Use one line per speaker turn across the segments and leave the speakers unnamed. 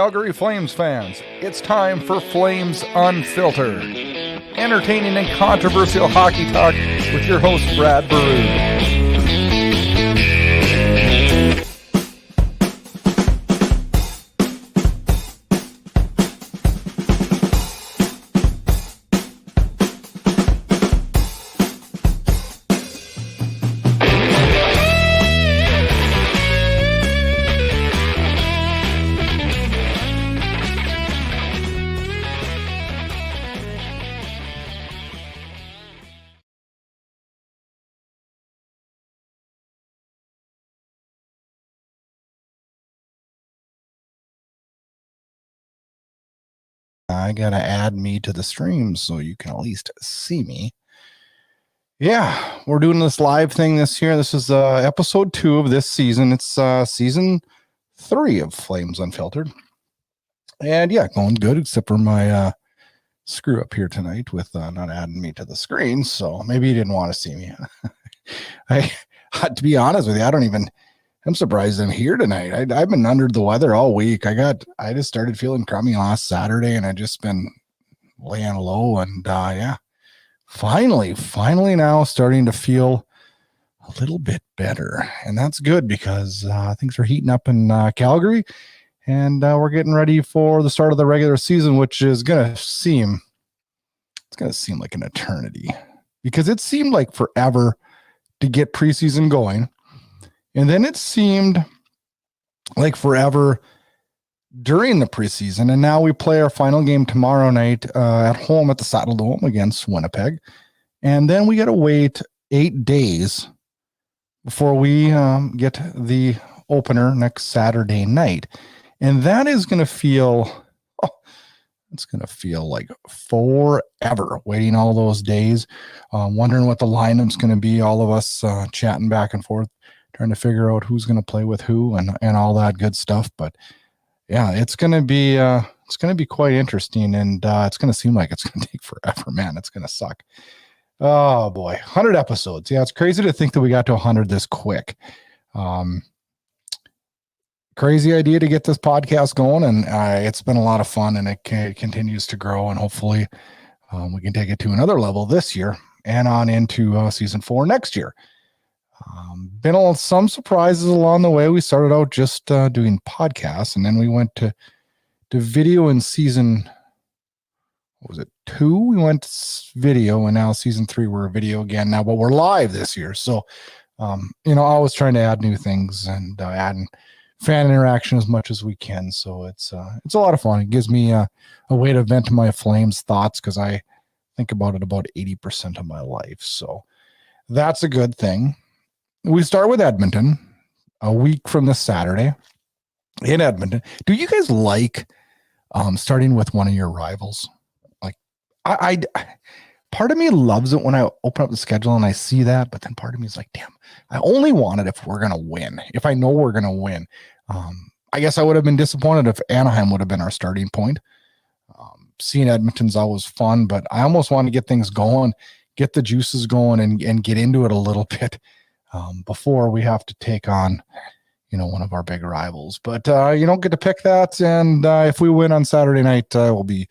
Calgary Flames fans, it's time for Flames Unfiltered. Entertaining and controversial hockey talk with your host, Brad Burud. I gotta add me to the stream so you can at least see me. Yeah, we're doing this live thing this year. This is episode 2 of this season. It's season 3 of Flames Unfiltered. And yeah, going good, except for my screw up here tonight with not adding me to the screen. So maybe you didn't want to see me. To be honest with you, I'm surprised I'm here tonight. I've been under the weather all week. I just started feeling crummy last Saturday, and I just been laying low. And yeah, finally now starting to feel a little bit better, and that's good because things are heating up in Calgary, and we're getting ready for the start of the regular season, which is gonna seem like an eternity because it seemed like forever to get preseason going. And then it seemed like forever during the preseason. And now we play our final game tomorrow night at home at the Saddle Dome against Winnipeg. And then we got to wait 8 days before we get the opener next Saturday night. And that is going to feel, it's going to feel like forever waiting all those days, wondering what the lineup's going to be, all of us chatting back and forth, trying to figure out who's going to play with who and all that good stuff. But yeah, it's going to be quite interesting, and it's going to seem like it's going to take forever, man. It's going to suck. Oh boy, 100 episodes. Yeah, it's crazy to think that we got to 100 this quick. Crazy idea to get this podcast going, and it's been a lot of fun, and it continues to grow, and hopefully we can take it to another level this year and on into season 4 next year. Been some surprises along the way. We started out just doing podcasts, and then we went to video in season, what was it, 2? We went video, and now season 3 we're video again now, but we're live this year. So, always trying to add new things and adding fan interaction as much as we can. So it's a lot of fun. It gives me a way to vent my Flames thoughts because I think about it about 80% of my life. So that's a good thing. We start with Edmonton a week from this Saturday in Edmonton. Do you guys like starting with one of your rivals? Like I part of me loves it when I open up the schedule and I see that, but then part of me is like, damn, I only want it if we're going to win. If I know we're going to win. I guess I would have been disappointed if Anaheim would have been our starting point. Seeing Edmonton's always fun, but I almost want to get things going, get the juices going and get into it a little bit. Before we have to take on, one of our big rivals. But you don't get to pick that. And if we win on Saturday night, we'll be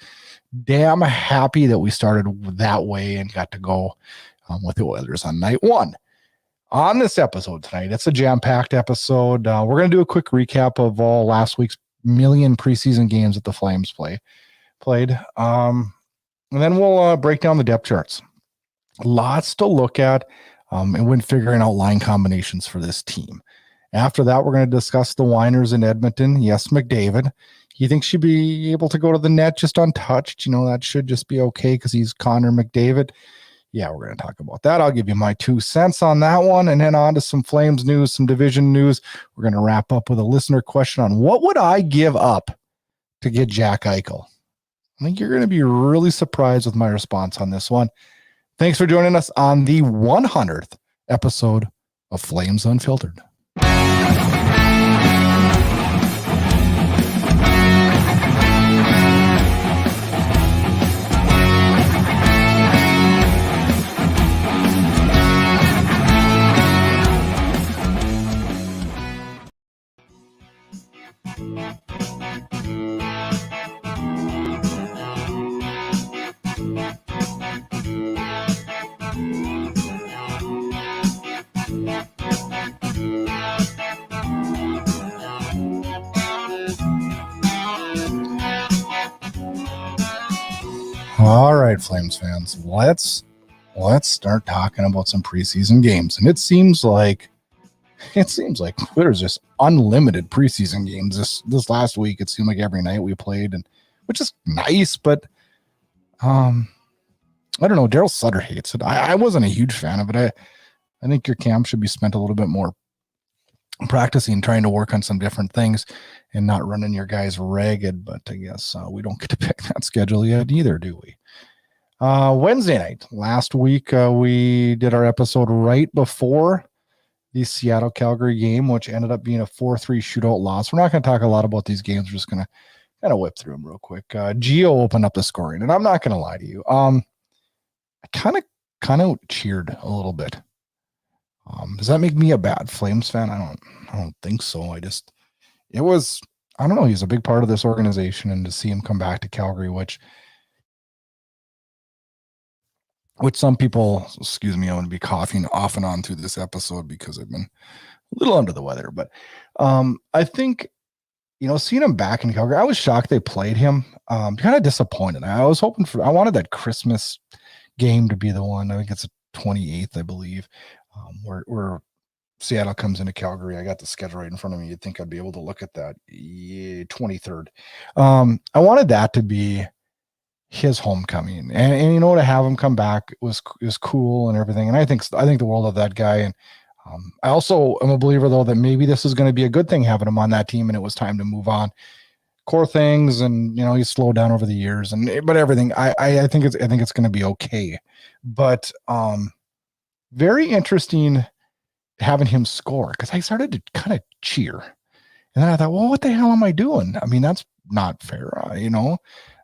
damn happy that we started that way and got to go with the Oilers on night 1. On this episode tonight, it's a jam-packed episode. We're going to do a quick recap of all last week's million preseason games that the Flames played. And then we'll break down the depth charts. Lots to look at. And when figuring out line combinations for this team. After that, we're going to discuss the whiners in Edmonton. Yes, McDavid. He thinks she'd be able to go to the net just untouched. That should just be okay because he's Connor McDavid. Yeah, we're going to talk about that. I'll give you my 2 cents on that one. And then on to some Flames news, some division news. We're going to wrap up with a listener question on what would I give up to get Jack Eichel? I think you're going to be really surprised with my response on this one. Thanks for joining us on the 100th episode of Flames Unfiltered. All right, Flames fans, let's start talking about some preseason games. And it seems like there's just unlimited preseason games. This last week, it seemed like every night we played, and which is nice, but I don't know. Daryl Sutter hates it. I wasn't a huge fan of it. I think your camp should be spent a little bit more practicing, trying to work on some different things and not running your guys ragged. But I guess we don't get to pick that schedule yet either, do we? Wednesday night, last week, we did our episode right before the Seattle Calgary game, which ended up being a 4-3 shootout loss. We're not going to talk a lot about these games. We're just going to kind of whip through them real quick. Gio opened up the scoring, and I'm not going to lie to you. I kind of cheered a little bit. Does that make me a bad Flames fan? I don't think so. I don't know. He's a big part of this organization, and to see him come back to Calgary, which some people, excuse me, I'm going to be coughing off and on through this episode because I've been a little under the weather, but I think, seeing him back in Calgary, I was shocked they played him. Kind of disappointed. I wanted that Christmas game to be the one. I think it's the 28th, I believe, where Seattle comes into Calgary. I got the schedule right in front of me. You'd think I'd be able to look at that. 23rd. I wanted that to be his homecoming, and to have him come back was cool and everything. And I think the world of that guy. And I also am a believer, though, that maybe this is going to be a good thing having him on that team, and it was time to move on. Core things, and he's slowed down over the years, but everything. I think it's going to be okay. But very interesting having him score, because I started to kind of cheer, and then I thought, well, what the hell am I doing? I mean, that's not fair,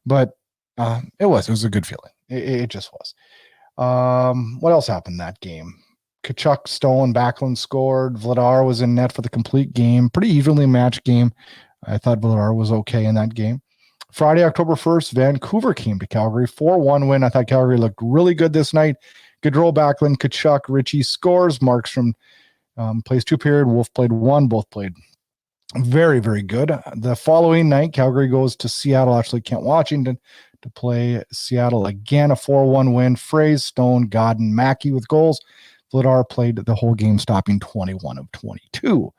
But it was a good feeling. It just was. What else happened that game? Tkachuk, Stone, Backlund scored. Vladar was in net for the complete game. Pretty evenly matched game. I thought Vladar was okay in that game. Friday, October 1st, Vancouver came to Calgary. 4-1 win. I thought Calgary looked really good this night. Gaudreau, Backlund, Tkachuk, Ritchie scores. Markstrom plays 2 period. Wolf played 1. Both played very, very good. The following night, Calgary goes to Seattle, actually Kent, Washington, to play Seattle again. A 4-1 win. Fraze, Stone, Godden, Mackey with goals. Vladar played the whole game, stopping 21 of 22.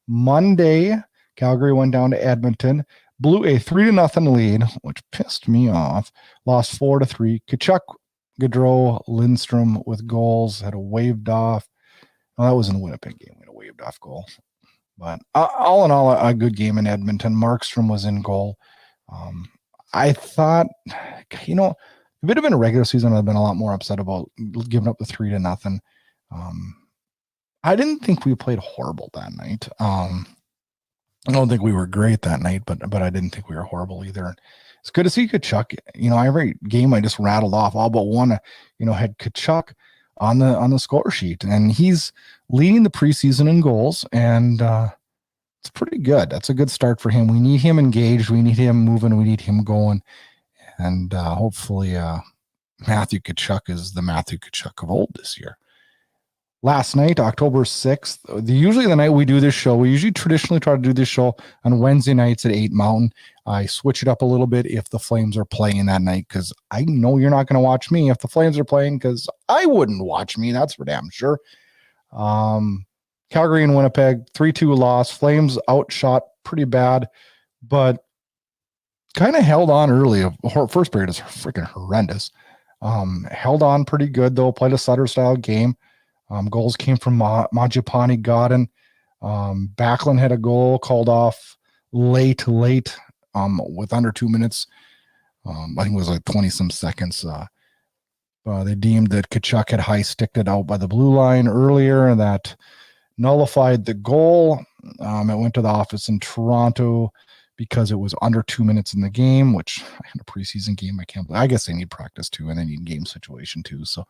Monday, Calgary went down to Edmonton, blew a 3-0 lead, which pissed me off. Lost 4-3. Tkachuk, Gaudreau, Lindstrom with goals, had a waved off. Well, that was in the Winnipeg game. We had a waved off goal. But all in all, a good game in Edmonton. Markstrom was in goal. I thought, if it had been a regular season, I'd been a lot more upset about giving up the 3-0. I didn't think we played horrible that night. I don't think we were great that night, but I didn't think we were horrible either. It's good to see Tkachuk. Every game I just rattled off, all but one, had Tkachuk on the score sheet, and he's leading the preseason in goals, and it's pretty good. That's a good start for him. We need him engaged. We need him moving. We need him going, and hopefully Matthew Tkachuk is the Matthew Tkachuk of old this year. Last night, October 6th, usually the night we do this show, we usually traditionally try to do this show on Wednesday nights at 8 Mountain. I switch it up a little bit if the Flames are playing that night, because I know you're not going to watch me if the Flames are playing, because I wouldn't watch me. That's for damn sure. Calgary and Winnipeg, 3-2 loss. Flames outshot pretty bad, but kind of held on early. First period is freaking horrendous. Held on pretty good, though. Played a Sutter-style game. Goals came from Mangiapane, Godden. Backlund had a goal called off late, with under 2 minutes. I think it was like 20-some seconds. They deemed that Tkachuk had high-sticked it out by the blue line earlier, and that nullified the goal. It went to the office in Toronto because it was under 2 minutes in the game, which in a preseason game, I guess they need practice too, and they need game situation too. So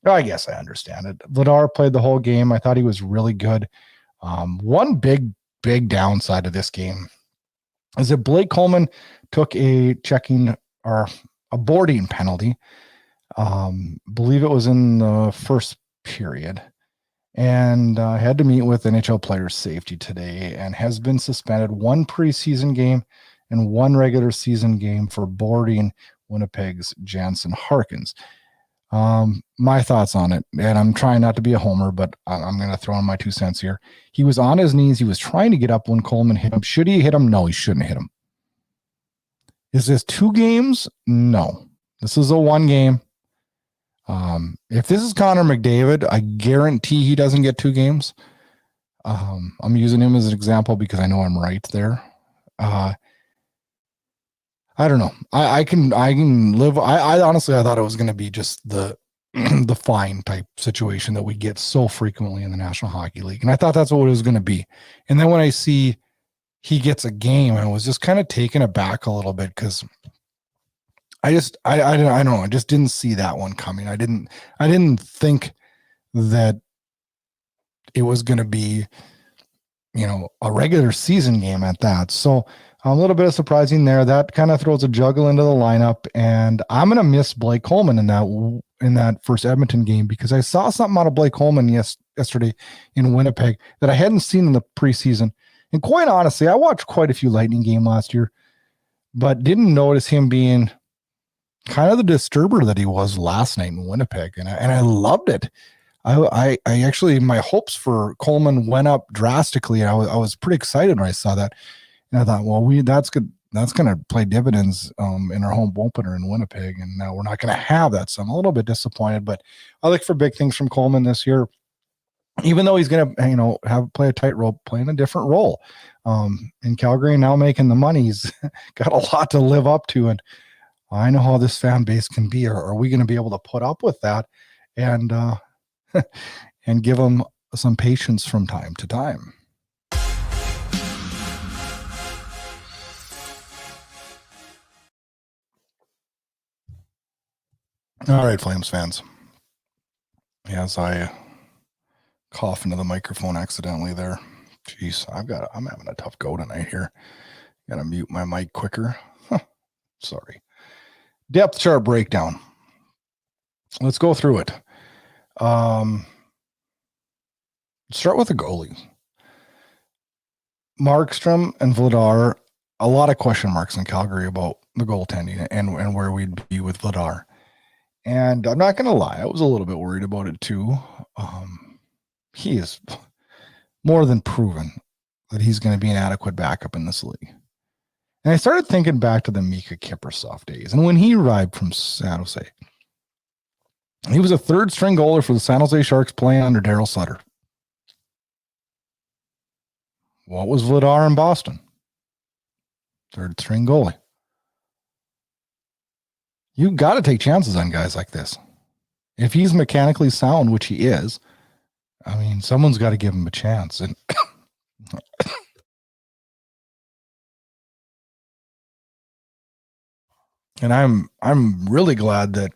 I guess I understand it. Vladar played the whole game. I thought he was really good. One big downside of this game is that Blake Coleman took a checking or a boarding penalty. Believe it was in the first period, and had to meet with NHL player safety today, and has been suspended one preseason game and 1 regular season game for boarding Winnipeg's Jansen Harkins. My thoughts on it, and I'm trying not to be a homer, but I'm going to throw in my 2 cents here. He was on his knees. He was trying to get up when Coleman hit him. Should he hit him? No, he shouldn't hit him. Is this 2 games? No. This is a 1 game. If this is Connor McDavid, I guarantee he doesn't get 2 games. I'm using him as an example because I know I'm right there. I don't know. I can live. I honestly, I thought it was going to be just the fine type situation that we get so frequently in the National Hockey League. And I thought that's what it was going to be. And then when I see he gets a game, I was just kind of taken aback a little bit because I don't know. I just didn't see that one coming. I didn't think that it was going to be, a regular season game at that. So a little bit of surprising there. That kind of throws a juggle into the lineup, and I'm going to miss Blake Coleman in that first Edmonton game because I saw something out of Blake Coleman yesterday in Winnipeg that I hadn't seen in the preseason. And quite honestly, I watched quite a few Lightning games last year, but didn't notice him being kind of the disturber that he was last night in Winnipeg, and I loved it. I actually, my hopes for Coleman went up drastically. I was pretty excited when I saw that, and I thought, well, that's good. That's going to play dividends in our home opener in Winnipeg, and now we're not going to have that. So I'm a little bit disappointed, but I look for big things from Coleman this year. Even though he's going to play a tightrope, playing a different role in Calgary, now making the money, he's got a lot to live up to, and I know how this fan base can be. Are we going to be able to put up with that and and give them some patience from time to time? All right, Flames fans. As I cough into the microphone accidentally there. Jeez, I'm having a tough go tonight here. Gotta mute my mic quicker. Sorry. Depth chart breakdown. Let's go through it. Start with the goalies. Markstrom and Vladar, a lot of question marks in Calgary about the goaltending and where we'd be with Vladar. And I'm not going to lie, I was a little bit worried about it too. He is more than proven that he's going to be an adequate backup in this league. And I started thinking back to the Mika Kiprusoff days. And when he arrived from San Jose, he was a third string goalie for the San Jose Sharks playing under Darryl Sutter. What was Vladar in Boston? Third string goalie. You got to take chances on guys like this. If he's mechanically sound, which he is, I mean, someone's got to give him a chance. And and I'm really glad that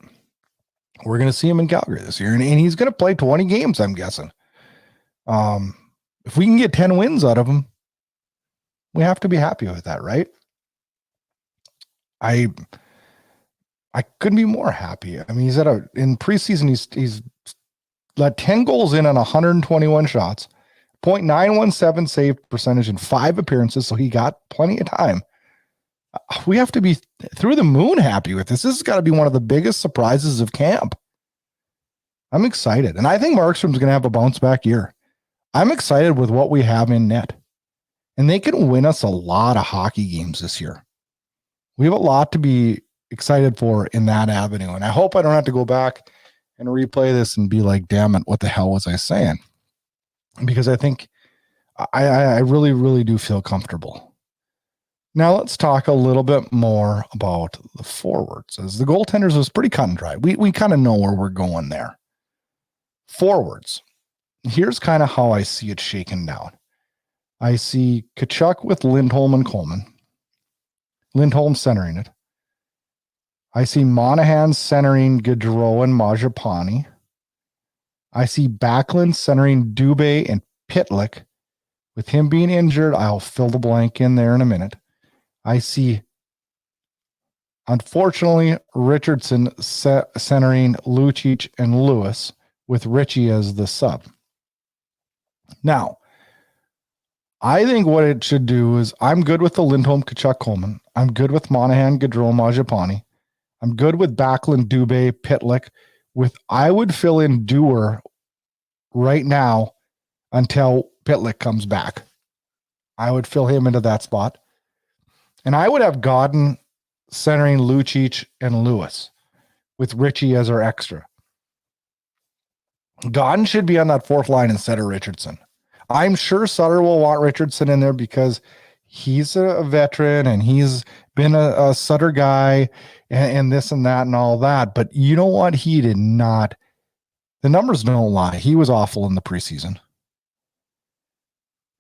we're going to see him in Calgary this year, and he's going to play 20 games, I'm guessing. If we can get 10 wins out of him, we have to be happy with that, right? I couldn't be more happy. I mean, in preseason, he's let 10 goals in on 121 shots, .917 save percentage in 5 appearances, so he got plenty of time. We have to be through the moon happy with this. This has got to be one of the biggest surprises of camp. I'm excited, and I think Markstrom's going to have a bounce back year. I'm excited with what we have in net, and they can win us a lot of hockey games this year. We have a lot to be excited for in that avenue, and I hope I don't have to go back and replay this and be like, damn it, what the hell was I saying? Because I think I really, really do feel comfortable. Now let's talk a little bit more about the forwards. As the goaltenders was pretty cut and dry. We kind of know where we're going there. Forwards. Here's kind of how I see it shaken down. I see Tkachuk with Lindholm and Coleman. Lindholm centering it. I see Monahan centering Gaudreau and Majapani. I see Backlund centering Dubé and Pitlick. With him being injured, I'll fill the blank in there in a minute. I see, unfortunately, Richardson centering Lucic and Lewis with Richie as the sub. Now, I think what it should do is I'm good with the Lindholm, Tkachuk, Coleman. I'm good with Monahan, Gaudreau, Majapani. I'm good with Backlund, Dubé, Pitlick. I would fill in Dewar right now until Pitlick comes back. I would fill him into that spot. And I would have Godden centering Lucic and Lewis with Richie as our extra. Godden should be on that fourth line instead of Richardson. I'm sure Sutter will want Richardson in there because he's a veteran and he's been a Sutter guy and this and that and all that. But you know what? He did not. The numbers don't lie. He was awful in the preseason.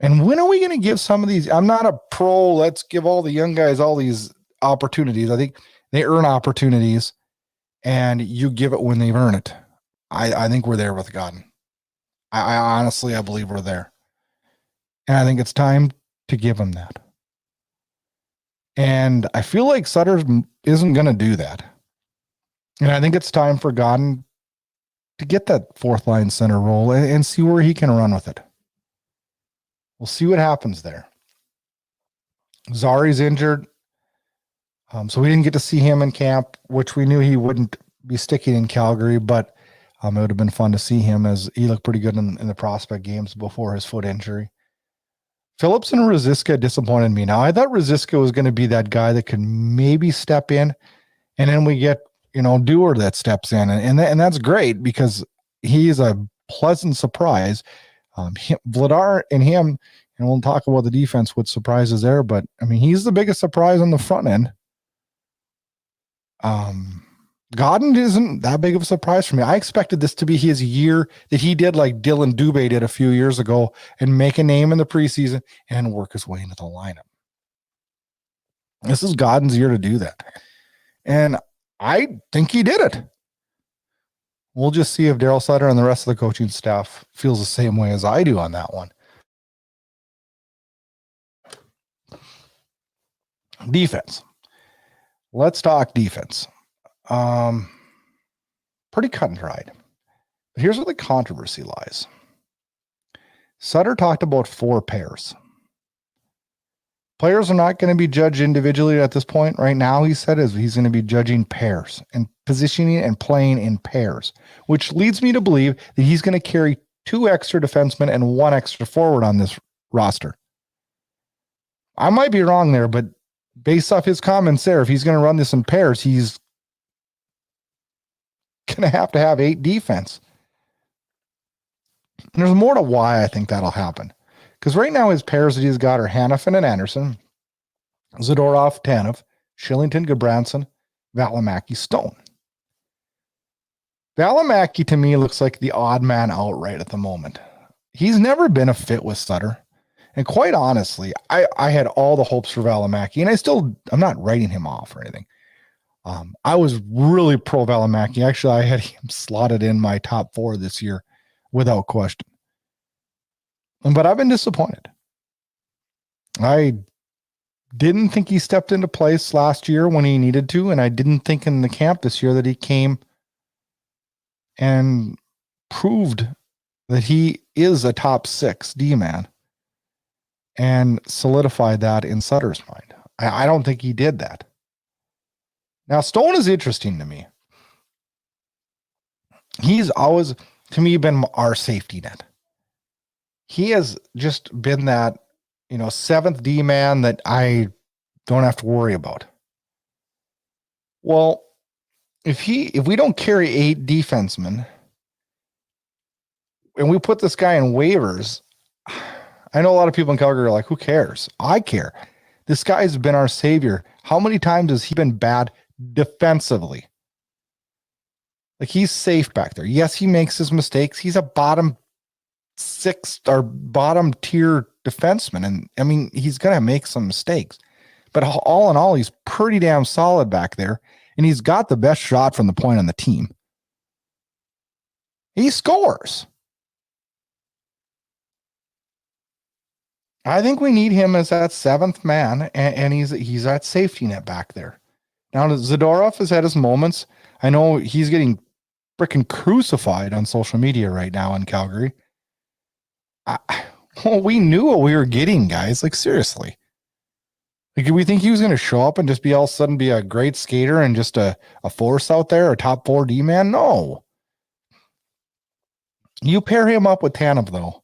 And when are we going to give some of these? I'm not a pro. Let's give all the young guys all these opportunities. I think they earn opportunities and you give it when they've earned it. I think we're there with Godden. I honestly, I believe we're there. And I think it's time to give him that. And I feel like Sutter isn't going to do that. And I think it's time for Godden to get that fourth line center role and see where he can run with it. We'll see what happens there. Zari's injured. So we didn't get to see him in camp, which we knew he wouldn't be sticking in Calgary, but it would have been fun to see him as he looked pretty good in the prospect games before his foot injury. Phillips and Rosiska disappointed me. Now, I thought Rosiska was going to be that guy that could maybe step in, and then we get, Dewar that steps in, and that's great because he's a pleasant surprise. Vladar and him, and we'll talk about the defense, what surprises there, but I mean, he's the biggest surprise on the front end. Godden isn't that big of a surprise for me. I expected this to be his year that he did like Dylan Dubé did a few years ago and make a name in the preseason and work his way into the lineup. This is Godden's year to do that. And I think he did it. We'll just see if Daryl Sutter and the rest of the coaching staff feels the same way as I do on that one. Defense. Let's talk defense. Pretty cut and dried. But here's where the controversy lies. Sutter talked about 4 pairs. Players are not going to be judged individually at this point. Right now, he said he's going to be judging pairs and positioning and playing in pairs, which leads me to believe that he's going to carry 2 extra defensemen and 1 extra forward on this roster. I might be wrong there, but based off his comments there, if he's going to run this in pairs, he's going to have 8 defense. And there's more to why I think that'll happen. Because right now his pairs that he's got are Hanifin and Anderson, Zadorov, Tanev, Shillington, Gabranson, Valimaki, Stone. Valimaki to me looks like the odd man out right at the moment. He's never been a fit with Sutter. And quite honestly, I had all the hopes for Valimaki, and I'm not writing him off or anything. I was really pro Valimaki. Actually, I had him slotted in my top 4 this year without question. But I've been disappointed. I didn't think he stepped into place last year when he needed to, and I didn't think in the camp this year that he came and proved that he is a top 6 D-man and solidified that in Sutter's mind. I don't think he did that. Now, Stone is interesting to me. He's always, to me, been our safety net. He has just been that, 7th D-man that I don't have to worry about. Well, if we don't carry 8 defensemen and we put this guy in waivers, I know a lot of people in Calgary are like, who cares? I care. This guy's been our savior. How many times has he been bad defensively? Like, he's safe back there. Yes, he makes his mistakes. He's a bottom 6 or bottom tier defenseman. And I mean, he's going to make some mistakes, but all in all, he's pretty damn solid back there. And he's got the best shot from the point on the team. He scores. I think we need him as that 7th man, and he's that safety net back there. Now, Zadorov has had his moments. I know he's getting freaking crucified on social media right now in Calgary. Well, we knew what we were getting, guys. Like, seriously. Like, do we think he was going to show up and just be all of a sudden be a great skater and just a force out there, a top 4 D man? No. You pair him up with Tanev, though,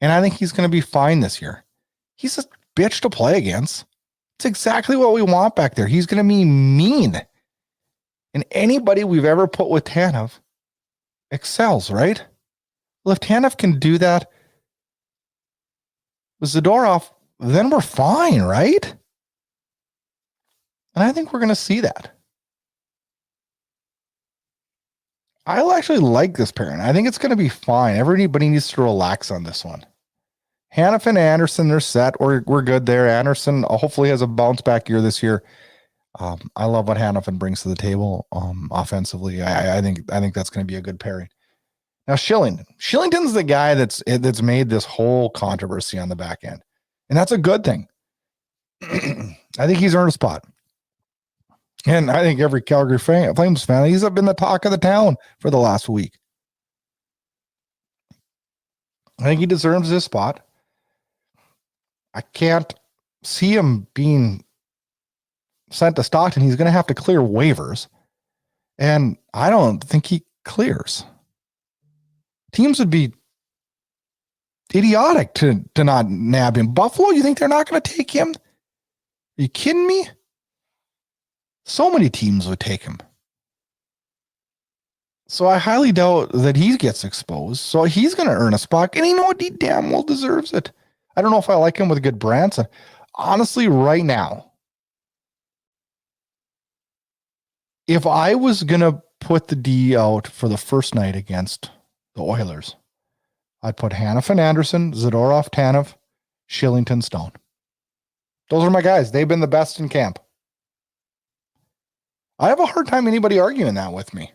and I think he's going to be fine this year. He's a bitch to play against. It's exactly what we want back there. He's going to be mean. And anybody we've ever put with Tanev excels, right? Well, if Tanev can do that with Zadorov, then we're fine, right? And I think we're going to see that. I actually like this pairing. I think it's going to be fine. Everybody needs to relax on this one. Hanifin and Anderson, they're set. We're good there. Anderson hopefully has a bounce back year this year. I love what Hanifin brings to the table offensively. I think that's going to be a good pairing. Now Shillington. Shillington's the guy that's made this whole controversy on the back end, and that's a good thing. I think he's earned a spot. And I think every Calgary Flames fan, he's been the talk of the town for the last week. I think he deserves this spot. I can't see him being sent to Stockton. He's going to have to clear waivers. And I don't think he clears. Teams would be idiotic to not nab him. Buffalo, you think they're not going to take him? Are you kidding me? So many teams would take him. So I highly doubt that he gets exposed. So he's going to earn a spot. And you know what? He damn well deserves it. I don't know if I like him with a good Branson. Honestly, right now, if I was going to put the D out for the first night against the Oilers, I'd put Hanifin, Anderson, Zadorov, Tanev, Shillington, Stone. Those are my guys. They've been the best in camp. I have a hard time anybody arguing that with me.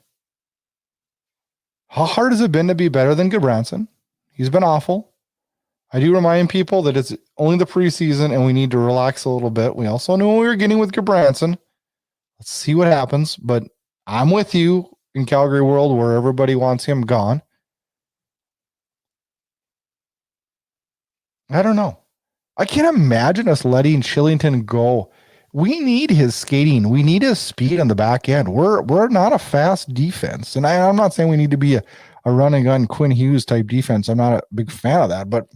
How hard has it been to be better than Goodbranson? He's been awful. I do remind people that it's only the preseason and we need to relax a little bit. We also knew what we were getting with Goodbranson. Let's see what happens. But I'm with you in Calgary world where everybody wants him gone. I don't know. I can't imagine us letting Shillington go. We need his skating. We need his speed on the back end. We're not a fast defense. And I'm not saying we need to be a run and gun Quinn Hughes type defense. I'm not a big fan of that. But,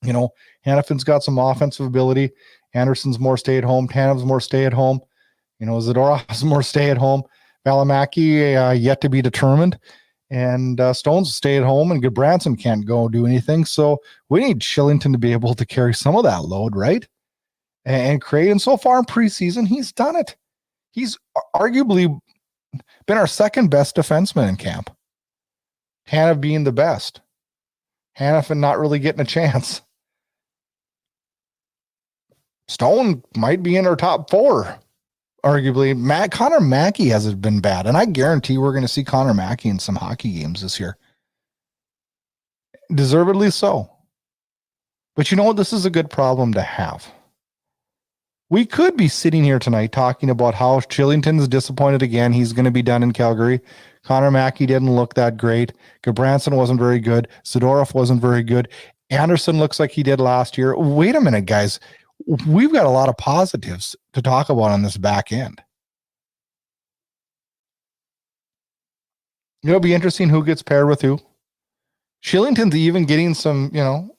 you know, Hanifin's got some offensive ability. Anderson's more stay at home. Tanev's more stay at home. You know, Zadorov's more stay at home. Valimaki yet to be determined. And Stone's stay at home, and Goodbranson can't go do anything. So we need Shillington to be able to carry some of that load, right? And create. And so far in preseason, he's done it. He's arguably been our second best defenseman in camp. Tanev being the best. Hanifin not really getting a chance. Stone might be in our top 4. Arguably, Connor Mackey hasn't been bad, and I guarantee we're going to see Connor Mackey in some hockey games this year. Deservedly so. But you know what? This is a good problem to have. We could be sitting here tonight talking about how Shillington's disappointed again. He's going to be done in Calgary. Connor Mackey didn't look that great. Goodbranson wasn't very good. Zadorov wasn't very good. Anderson looks like he did last year. Wait a minute, guys. We've got a lot of positives to talk about on this back end. It'll be interesting who gets paired with who. Shillington's even getting some, you know,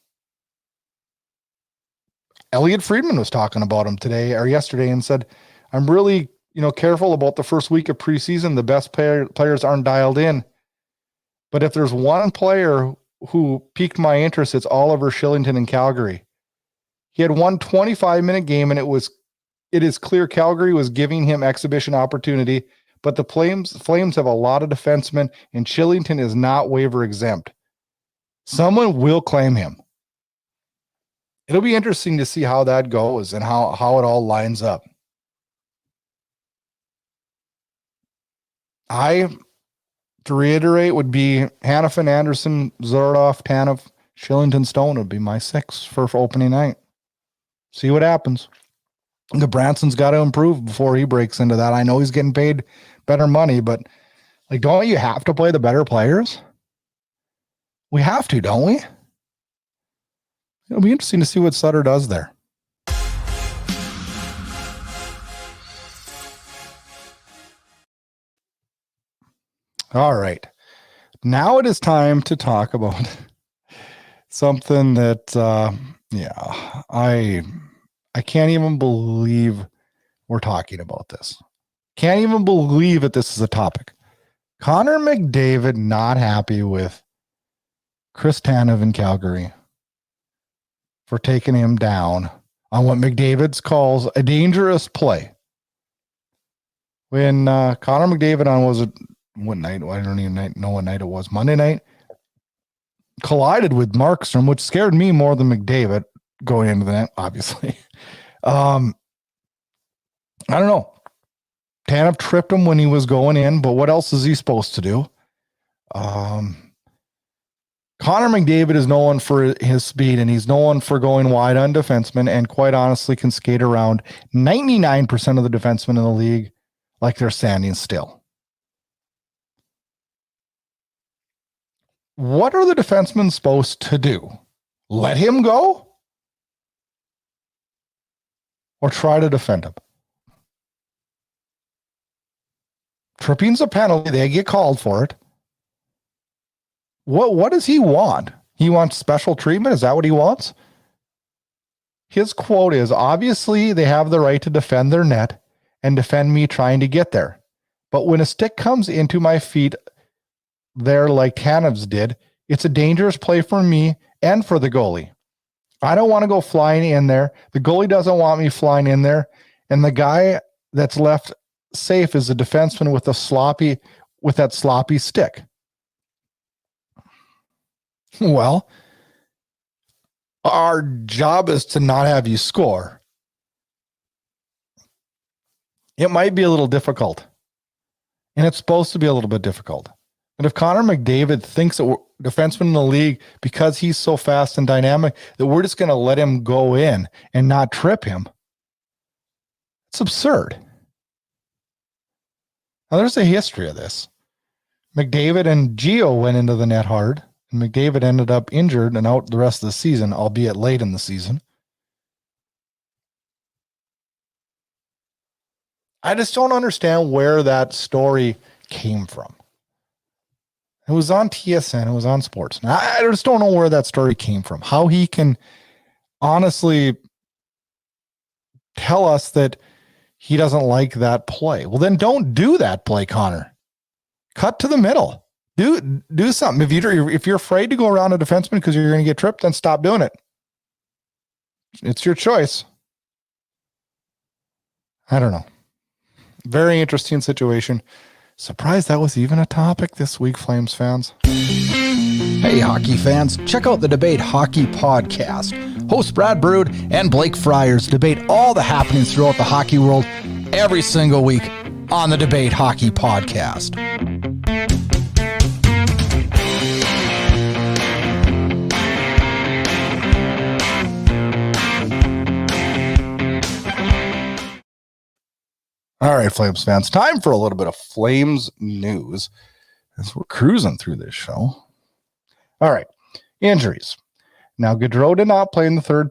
Elliot Friedman was talking about him today or yesterday and said, I'm really, you know, careful about the first week of preseason. The best players aren't dialed in. But if there's one player who piqued my interest, it's Oliver Shillington in Calgary. He had one 25-minute game, and it is clear Calgary was giving him exhibition opportunity, but the Flames have a lot of defensemen, and Shillington is not waiver exempt. Someone will claim him. It'll be interesting to see how that goes and how it all lines up. To reiterate, would be Hanifin, Anderson, Zadorov, Tanev, Shillington, Stone would be my 6 for opening night. See what happens. Branson's got to improve before he breaks into that. I know he's getting paid better money, but like, don't you have to play the better players? We have to, don't we? It'll be interesting to see what Sutter does there. All right. Now it is time to talk about something that, I can't even believe we're talking about this. Can't even believe that this is a topic. Connor McDavid not happy with Chris Tanev in Calgary for taking him down on what McDavid calls a dangerous play. When Connor McDavid what night? I don't even know what night it was. Monday night. Collided with Markstrom, which scared me more than McDavid going into the net, obviously. I don't know. Tanev tripped him when he was going in, but what else is he supposed to do? Connor McDavid is known for his speed, and he's known for going wide on defensemen, and quite honestly can skate around 99% of the defensemen in the league like they're standing still. What are the defensemen supposed to do? Let him go? Or try to defend him? Tripping's a penalty. They get called for it. What does he want? He wants special treatment? Is that what he wants? His quote is, obviously, they have the right to defend their net and defend me trying to get there. But when a stick comes into my feet there like Tanev's did, it's a dangerous play for me and for the goalie. I don't want to go flying in there. The goalie doesn't want me flying in there. And the guy that's left safe is a defenseman with that sloppy stick. Well, our job is to not have you score. It might be a little difficult. And it's supposed to be a little bit difficult. But if Connor McDavid thinks that defenseman in the league, because he's so fast and dynamic, that we're just going to let him go in and not trip him, it's absurd. Now, there's a history of this. McDavid and Gio went into the net hard, and McDavid ended up injured and out the rest of the season, albeit late in the season. I just don't understand where that story came from. It was on TSN. It was on sports. Now, I just don't know where that story came from. How he can honestly tell us that he doesn't like that play. Well, then don't do that play, Connor. Cut to the middle. Do something. If you're afraid to go around a defenseman because you're going to get tripped, then stop doing it. It's your choice. I don't know. Very interesting situation. Surprised that was even a topic this week, Flames fans.
Hey, hockey fans, check out the Debate Hockey Podcast. Hosts Brad Burud and Blake Friars debate all the happenings throughout the hockey world every single week on the Debate Hockey Podcast.
All right, Flames fans, time for a little bit of Flames news as we're cruising through this show. All right, injuries. Now, Gaudreau did not play in the third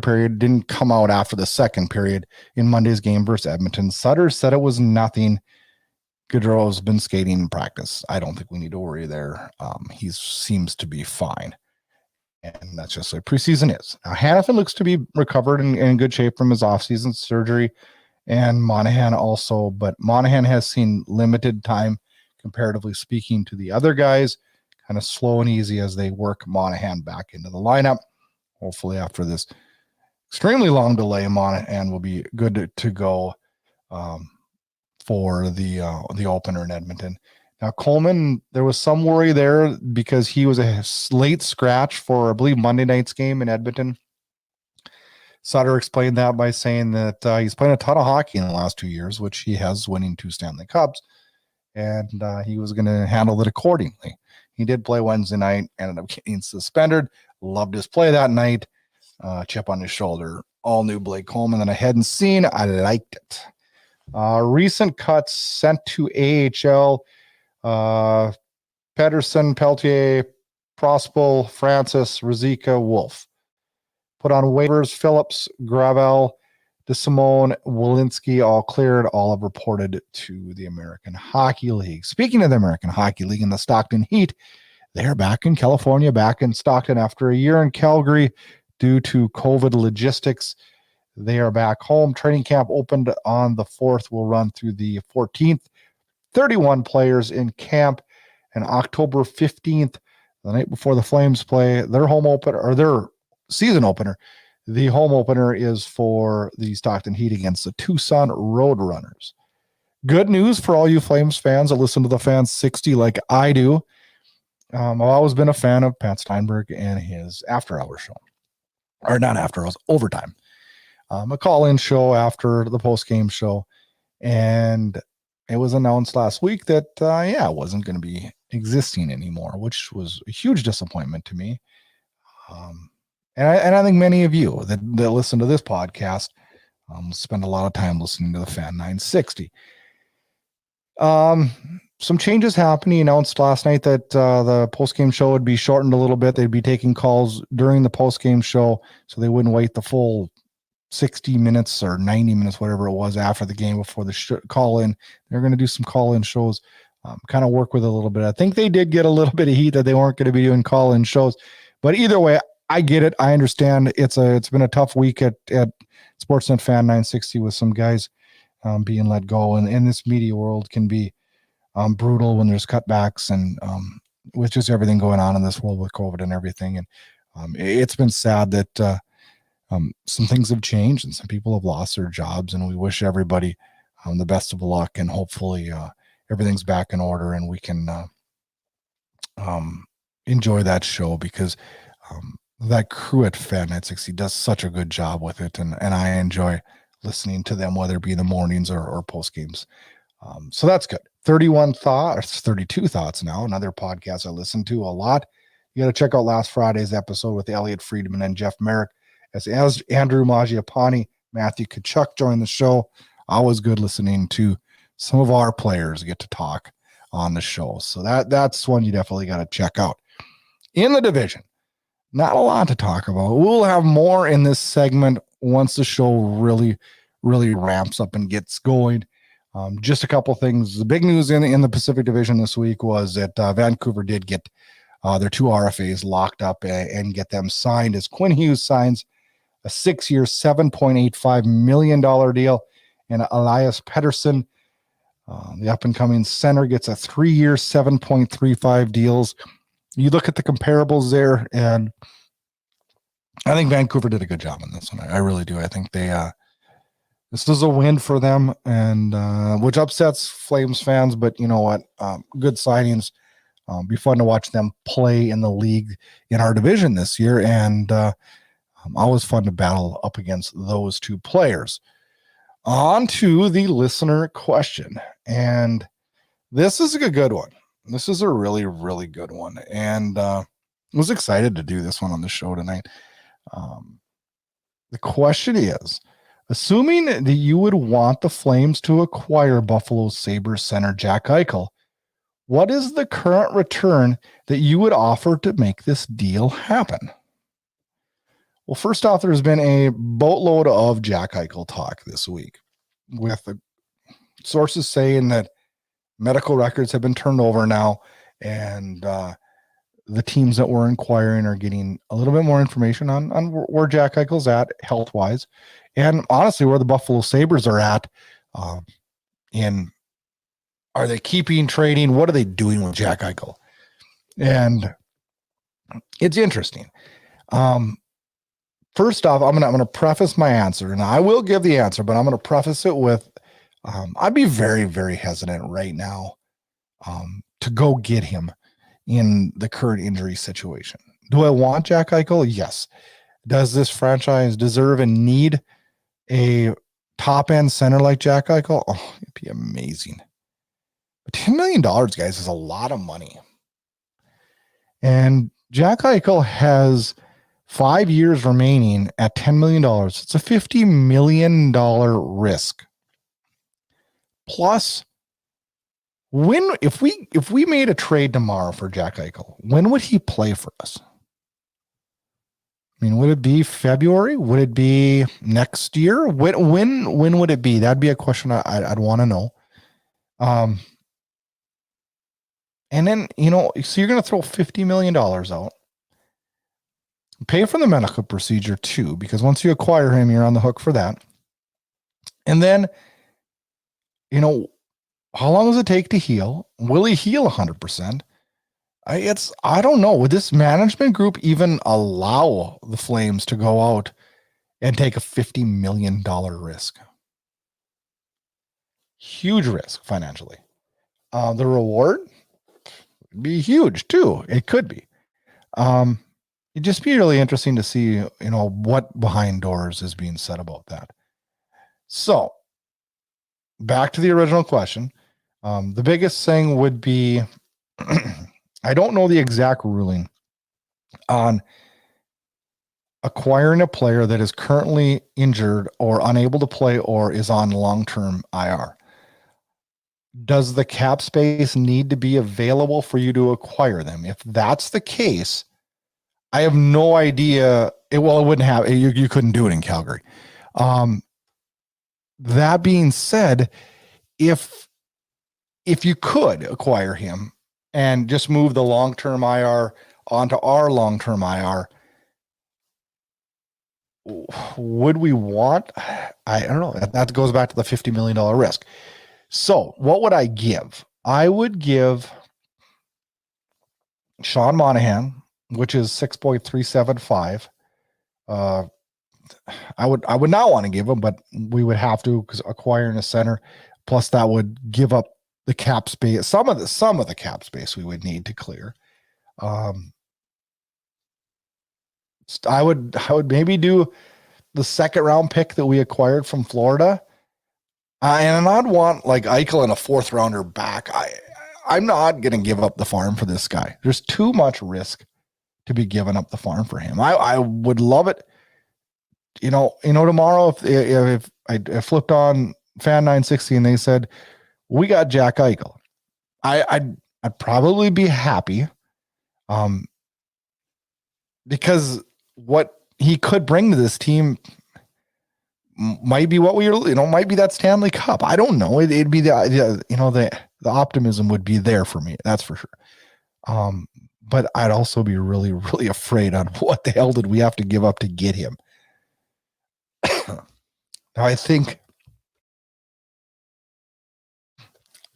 period, didn't come out after the second period in Monday's game versus Edmonton. Sutter said it was nothing. Gaudreau has been skating in practice. I don't think we need to worry there. He seems to be fine. And that's just like preseason is. Now, Hanifin looks to be recovered and in good shape from his offseason surgery, and Monahan also, but Monahan has seen limited time, comparatively speaking, to the other guys, kind of slow and easy as they work Monahan back into the lineup. Hopefully after this extremely long delay, Monahan will be good to go for the opener in Edmonton. Now, Coleman, there was some worry there because he was a late scratch for, I believe, Monday night's game in Edmonton. Sutter explained that by saying that he's playing a ton of hockey in the last 2 years, which he has, winning 2 Stanley Cups, and he was going to handle it accordingly. He did play Wednesday night, ended up getting suspended. Loved his play that night. Chip on his shoulder. All new Blake Coleman that I hadn't seen. I liked it. Recent cuts sent to AHL. Pedersen, Peltier, Prospel, Francis, Ruzicka, Wolf. Put on waivers: Phillips, Gravel, DeSimone, Walensky, all cleared. All have reported to the American Hockey League. Speaking of the American Hockey League and the Stockton Heat, they're back in California, back in Stockton after a year in Calgary due to COVID logistics. They are back home. Training camp opened on the 4th, will run through the 14th. 31 players in camp. And October 15th, the night before the Flames play their home opener, or their season opener, the home opener is for the Stockton Heat against the Tucson Roadrunners. Good news for all you Flames fans that listen to the Fans 60 like I do. I've always been a fan of Pat Steinberg and his after-hour show. Or not after-hours, overtime. A call-in show after the post-game show. And it was announced last week that, it wasn't going to be existing anymore, which was a huge disappointment to me. And I think many of you that listen to this podcast spend a lot of time listening to the Fan 960. Some changes happened. He announced last night that the post-game show would be shortened a little bit. They'd be taking calls during the post-game show, so they wouldn't wait the full 60 minutes or 90 minutes, whatever it was, after the game before the call-in. They're going to do some call-in shows, kind of work with it a little bit. I think they did get a little bit of heat that they weren't going to be doing call-in shows. But either way, I get it. I understand. It's been a tough week at Sportsnet Fan 960 with some guys being let go. And in this media world can be brutal when there's cutbacks and with just everything going on in this world with COVID and everything. And it's been sad that some things have changed and some people have lost their jobs, and we wish everybody the best of luck, and hopefully everything's back in order and we can enjoy that show, because that crew at Fan 960 does such a good job with it, and I enjoy listening to them, whether it be in the mornings or post games. So that's good. 32 thoughts now, another podcast I listen to a lot. You got to check out last Friday's episode with Elliot Friedman and Jeff Merrick, as Andrew Mangiapane, Matthew Kachuk joined the show. Always good listening to some of our players get to talk on the show. So that's one you definitely got to check out. In the division, not a lot to talk about. We'll have more in this segment once the show really, really ramps up and gets going. Just a couple things. The big news in the Pacific Division this week was that Vancouver did get their 2 RFAs locked up and get them signed, as Quinn Hughes signs a 6-year, $7.85 million deal, and Elias Pettersson, the up-and-coming center, gets a 3-year, $7.35 deals. You look at the comparables there, and I think Vancouver did a good job on this one. I really do. I think this is a win for them, and which upsets Flames fans, but you know what? Good signings. Be fun to watch them play in the league in our division this year, and always fun to battle up against those two players. On to the listener question, and this is a good one. This is a really, really good one, and I was excited to do this one on the show tonight. The question is, assuming that you would want the Flames to acquire Buffalo Sabres center Jack Eichel, what is the current return that you would offer to make this deal happen? Well, first off, there's been a boatload of Jack Eichel talk this week, with the sources saying that medical records have been turned over now, and the teams that were inquiring are getting a little bit more information on where Jack Eichel's at health-wise, and honestly, where the Buffalo Sabres are at in, are they keeping, trading? What are they doing with Jack Eichel? And it's interesting. First off, I'm gonna preface my answer, and I will give the answer, but I'm gonna preface it with I'd be very, very hesitant right now to go get him in the current injury situation. Do I want Jack Eichel? Yes. Does this franchise deserve and need a top end center like Jack Eichel? Oh, it'd be amazing. But $10 million, guys, is a lot of money. And Jack Eichel has 5 years remaining at $10 million. It's a $50 million risk. Plus, if we made a trade tomorrow for Jack Eichel, when would he play for us? I mean, would it be February? Would it be next year? When would it be? That'd be a question I'd want to know. And then, so you're going to throw $50 million out. Pay for the medical procedure too, because once you acquire him, you're on the hook for that. And then, how long does it take to heal? Will he heal 100%? I don't know. Would this management group even allow the Flames to go out and take a $50 million risk? Huge risk financially. The reward would be huge too. It could be. It'd just be really interesting to see, what behind doors is being said about that. So back to the original question. The biggest thing would be, I don't know the exact ruling on acquiring a player that is currently injured or unable to play or is on long-term IR. Does the cap space need to be available for you to acquire them? If that's the case, I have no idea. It wouldn't have, you couldn't do it in Calgary. That being said, if you could acquire him and just move the long-term IR onto our long-term IR, would we want? I don't know. That goes back to the $50 million risk. So what would I give? I would give Sean Monahan, which is 6.375. I would not want to give him, but we would have to, because acquiring a center, plus that would give up the cap space, some of the cap space we would need to clear. I would maybe do the second round pick that we acquired from Florida. And I'd want like Eichel and a fourth rounder back. I'm not going to give up the farm for this guy. There's too much risk to be giving up the farm for him. I would love it. Tomorrow, if I flipped on Fan 960 and they said, we got Jack Eichel, I'd probably be happy. Because what he could bring to this team might be what might be that Stanley Cup. I don't know. It'd be the optimism would be there for me. That's for sure. But I'd also be really, really afraid on what the hell did we have to give up to get him. Now I think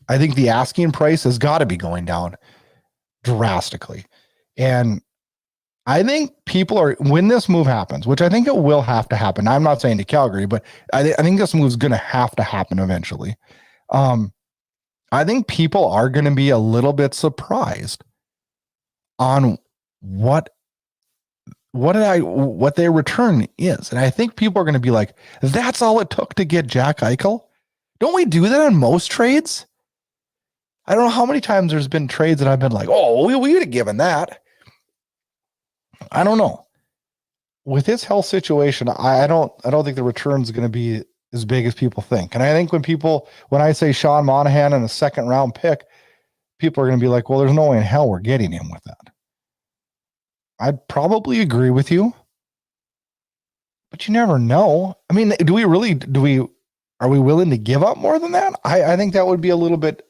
the asking price has got to be going down drastically. And I think people are, when this move happens, which I think it will have to happen. I'm not saying to Calgary, but I think this move is going to have to happen eventually. I think people are going to be a little bit surprised on what their return is. And I think people are going to be like, that's all it took to get Jack Eichel. Don't we do that on most trades? I don't know how many times there's been trades that I've been like, oh, we would have given that. I don't know. With his health situation, I don't think the return is going to be as big as people think. And I think when I say Sean Monahan and a second round pick, people are going to be like, well, there's no way in hell we're getting him with that. I'd probably agree with you, but you never know. I mean, are we willing to give up more than that? I think that would be a little bit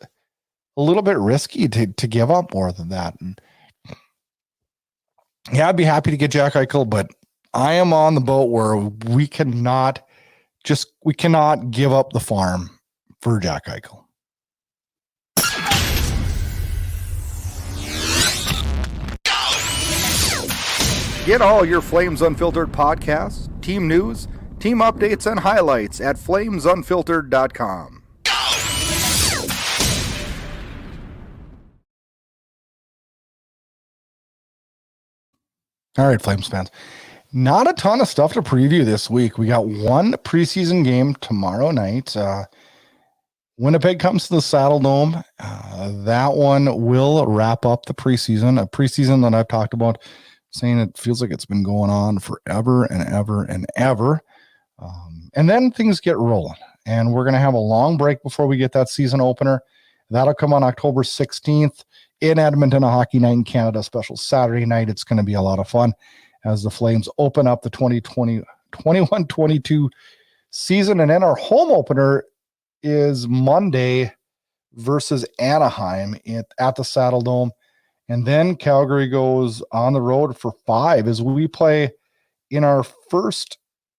risky to give up more than that. And yeah, I'd be happy to get Jack Eichel, but I am on the boat where we cannot give up the farm for Jack Eichel. Get all your Flames Unfiltered podcasts, team news, team updates, and highlights at flamesunfiltered.com. All right, Flames fans. Not a ton of stuff to preview this week. We got one preseason game tomorrow night. Winnipeg comes to the Saddle Dome. That one will wrap up the preseason. A preseason that I've talked about, saying it feels like it's been going on forever and ever and ever. And then things get rolling. And we're going to have a long break before we get that season opener. That'll come on October 16th. In Edmonton, a hockey night in Canada, special Saturday night. It's going to be a lot of fun. as the Flames open up the 2021-22 season. And then our home opener is Monday versus Anaheim at the Saddle Dome. And then Calgary goes on the road for 5 as we play in our first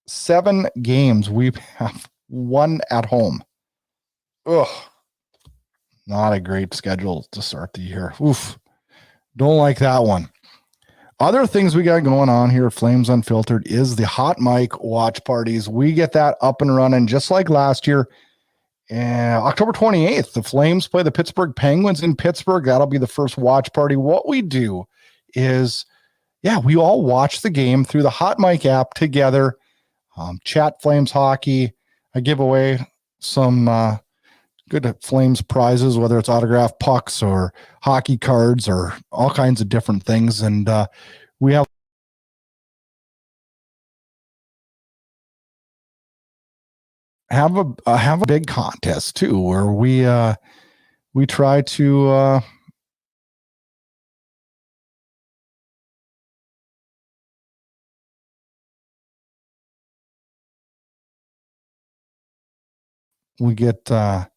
7 games. We have 1 at home. Ugh. Not a great schedule to start the year. Oof. Don't like that one. Other things we got going on here at Flames Unfiltered is the Hot Mic watch parties. We get that up and running just like last year. October 28th, the Flames play the Pittsburgh Penguins in Pittsburgh. That'll be the first watch party. What we do is, we all watch the game through the Hot Mic app together, chat Flames hockey. I give away some good Flames prizes, whether it's autographed pucks or hockey cards or all kinds of different things. And we have a big contest too, where we try to we get the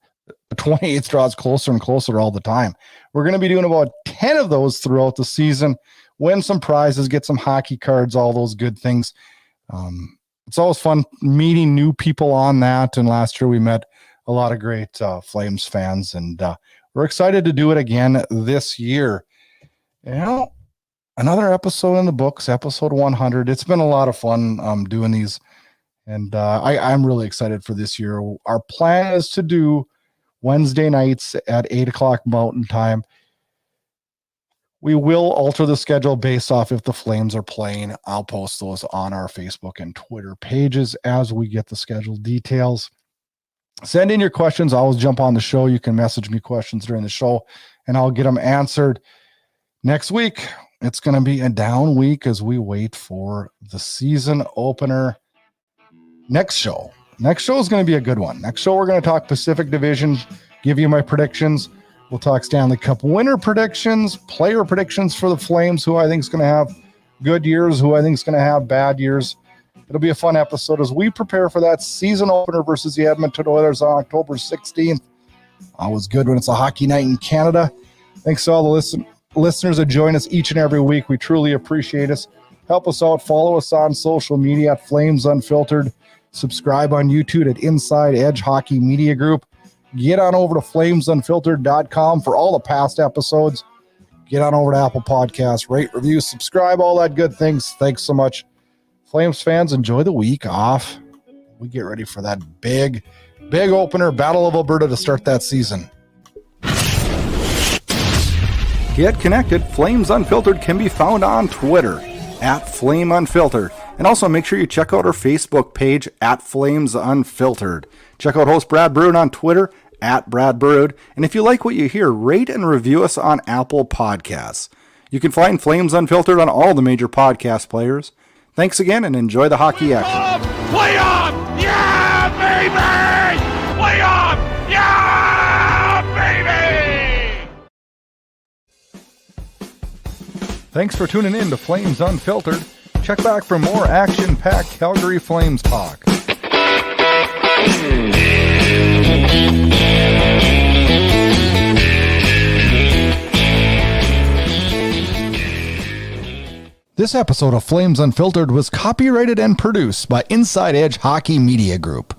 28th draws closer and closer all the time. We're going to be doing about 10 of those throughout the season. Win some prizes, get some hockey cards, all those good things. It's always fun meeting new people on that. And last year we met a lot of great Flames fans, and we're excited to do it again this year. Another episode in the books, episode 100. It's been a lot of fun doing these, and I'm really excited for this year. Our plan is to do Wednesday nights at 8 o'clock Mountain Time. We will alter the schedule based off if the Flames are playing. I'll post those on our Facebook and Twitter pages as we get the schedule details. Send in your questions. I'll always jump on the show. You can message me questions during the show, and I'll get them answered. Next week, it's going to be a down week as we wait for the season opener. Next show is going to be a good one. Next show, we're going to talk Pacific Division, give you my predictions. We'll talk Stanley Cup winner predictions, player predictions for the Flames, who I think is going to have good years, who I think is going to have bad years. It'll be a fun episode as we prepare for that season opener versus the Edmonton Oilers on October 16th. Always good when it's a hockey night in Canada. Thanks to all the listeners that join us each and every week. We truly appreciate us. Help us out. Follow us on social media at Flames Unfiltered. Subscribe on YouTube at Inside Edge Hockey Media Group. Get on over to flamesunfiltered.com for all the past episodes. Get on over to Apple Podcasts, rate, review, subscribe, all that good things. Thanks so much. Flames fans, enjoy the week off. We get ready for that big opener, Battle of Alberta, to start that season. Get connected. Flames Unfiltered can be found on Twitter at Flame Unfiltered. And also make sure you check out our Facebook page at Flames Unfiltered. Check out host Brad Burud on Twitter at Brad Burud. And if you like what you hear, rate and review us on Apple Podcasts. You can find Flames Unfiltered on all the major podcast players. Thanks again and enjoy the hockey action.
Play on! Yeah, baby! Play on! Yeah, baby!
Thanks for tuning in to Flames Unfiltered. Check back for more action-packed Calgary Flames talk. This episode of Flames Unfiltered was copyrighted and produced by Inside Edge Hockey Media Group.